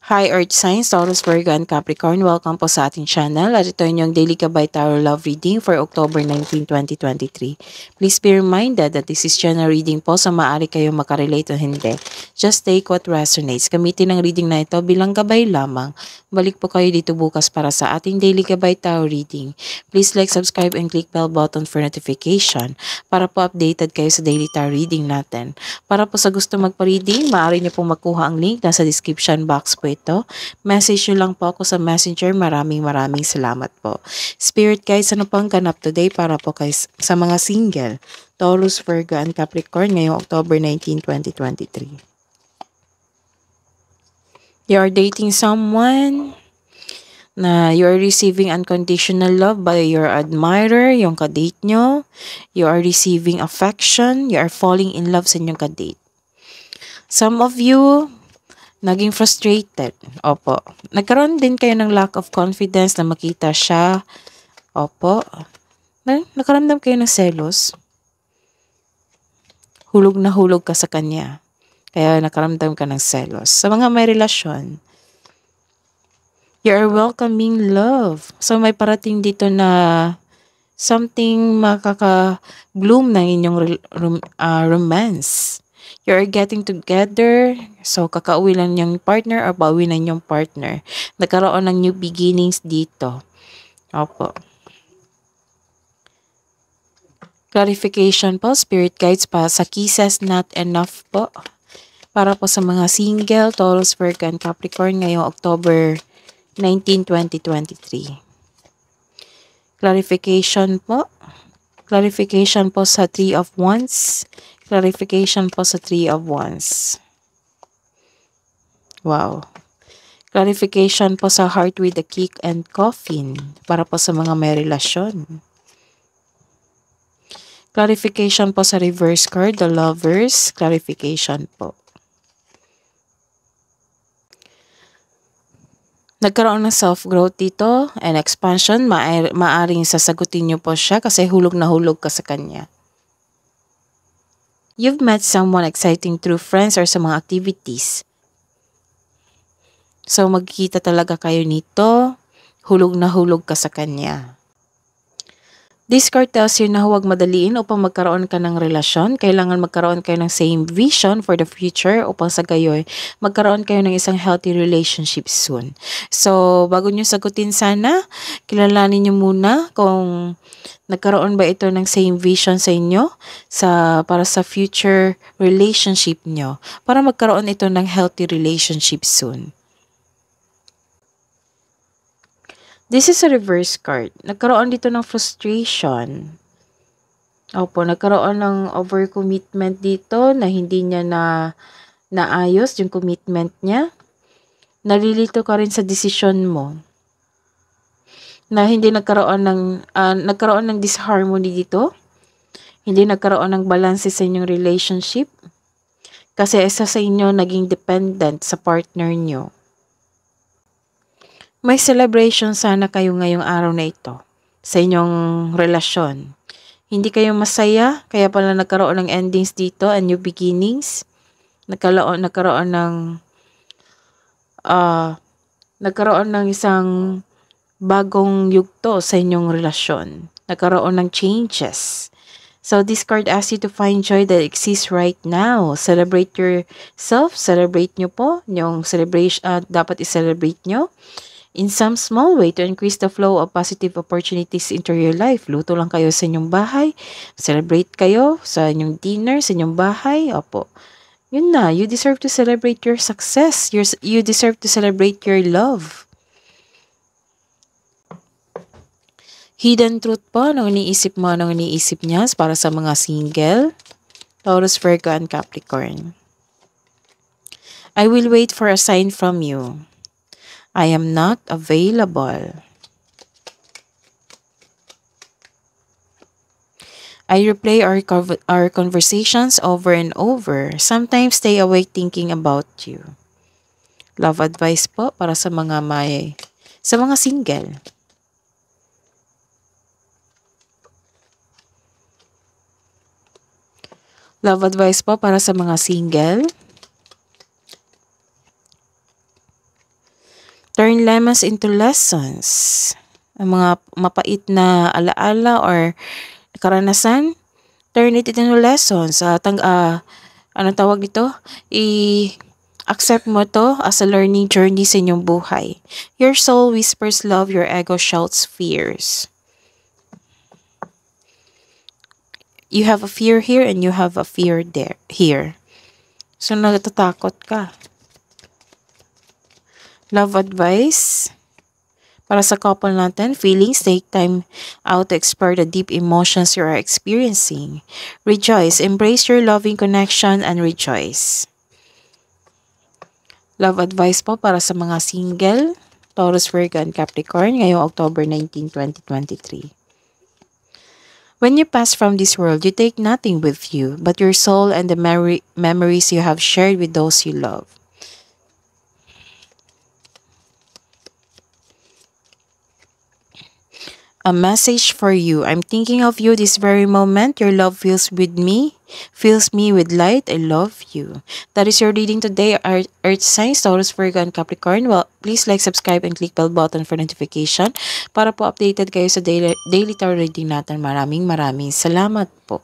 Hi Earth Signs, Taurus, Virgo, and Capricorn. Welcome po sa ating channel. At ito yung Daily Gabay Tarot Love Reading for October 19, 2023. Please be reminded that this is general reading po, so maaari kayong makarelate o hindi. Just take what resonates. Gamitin ang reading na ito bilang gabay lamang. Balik po kayo dito bukas para sa ating Daily Gabay Tarot Reading. Please like, subscribe, and click bell button for notification para po updated kayo sa Daily Tarot Reading natin. Para po sa gusto magpa-reading, maaari niyo pong makuha ang link nasa description box po ito. Message nyo lang po ako sa Messenger. Maraming salamat po. Spirit guys, ano pang ganap today para po guys sa mga single, Taurus, Virgo, and Capricorn ngayong October 19, 2023. You are dating someone na you are receiving unconditional love by your admirer, yung kadate nyo. You are receiving affection. You are falling in love sa inyong kadate. Some of you naging frustrated. Opo. Nagkaroon din kayo ng lack of confidence na makita siya. Opo. Nakaramdam kayo ng selos. Hulog na hulog ka sa kanya. Kaya nakaramdam ka ng selos. Sa mga may relasyon, you are welcoming love. So may parating dito na something makaka-bloom ng inyong romance. You are getting together, so kakauwi lang yung partner or pauwi na yung partner. Nagkaroon ng new beginnings dito. Opo. Clarification po, spirit guides pa sa kisses not enough po. Para po sa mga single, Taurus, Virgo, and Capricorn ngayong October 19, 2023. Clarification po. Clarification po sa 3 of Wands. Clarification po sa 3 of Wands. Wow. Clarification po sa Heart with the Kick and Coffin para po sa mga may relasyon. Clarification po sa reverse card, the Lovers. Clarification po. Nagkaroon ng self-growth dito and expansion. Maaring sasagutin niyo po siya kasi hulog na hulog ka sa kanya. You've met someone exciting through friends or sa mga activities. So magkikita talaga kayo nito. Hulog na hulog ka sa kanya. This card tells you na huwag madaliin upang magkaroon ka ng relasyon. Kailangan magkaroon kayo ng same vision for the future upang sa gayoy magkaroon kayo ng isang healthy relationship soon. So bago nyo sagutin sana, kilalanin nyo muna kung nagkaroon ba ito ng same vision sa inyo para sa future relationship nyo para magkaroon ito ng healthy relationship soon. This is a reverse card. Nagkaroon dito ng frustration. Opo, nagkaroon ng overcommitment dito na hindi niya naayos yung commitment niya. Nalilito ka rin sa desisyon mo. Na hindi nagkaroon ng disharmony dito. Hindi nagkaroon ng balance sa inyong relationship. Kasi isa sa inyo naging dependent sa partner nyo. May celebration sana kayo ngayong araw na ito sa inyong relasyon. Hindi kayo masaya, kaya pala nagkaroon ng endings dito and new beginnings. Nagkaroon ng isang bagong yugto sa inyong relasyon. Nagkaroon ng changes. So this card asks you to find joy that exists right now. Celebrate yourself. Celebrate nyo po. Yung celebration, dapat i-celebrate nyo. In some small way to increase the flow of positive opportunities into your life. Luto lang kayo sa inyong bahay. Celebrate kayo sa inyong dinner, sa inyong bahay. Opo. Yun na. You deserve to celebrate your success. You deserve to celebrate your love. Hidden truth po. Anong iniisip mo? Anong iniisip niya para sa mga single? Taurus, Virgo, and Capricorn. I will wait for a sign from you. I am not available. I replay our conversations over and over. Sometimes stay awake thinking about you. Love advice po para sa mga single. Love advice po para sa mga single. Turn lemons into lessons. Ang mga mapait na alaala or karanasan, turn it into lessons. Ano tawag dito? Accept mo to as a learning journey sa inyong buhay. Your soul whispers love, your ego shouts fears. You have a fear here and you have a fear here. So, natatakot ka. Love advice. Para sa couple natin, feelings, take time out to explore the deep emotions you are experiencing. Rejoice. Embrace your loving connection and rejoice. Love advice po para sa mga single, Taurus, Virgo, and Capricorn ngayong October 19, 2023. When you pass from this world, you take nothing with you but your soul and the memories you have shared with those you love. A message for you. I'm thinking of you this very moment. Your love fills me with light. I love you. That is your reading today, Earth signs, Taurus, Virgo, and Capricorn. Well, please like, subscribe, and click bell button for notification para po updated kayo sa daily tarot reading natin. Maraming salamat po.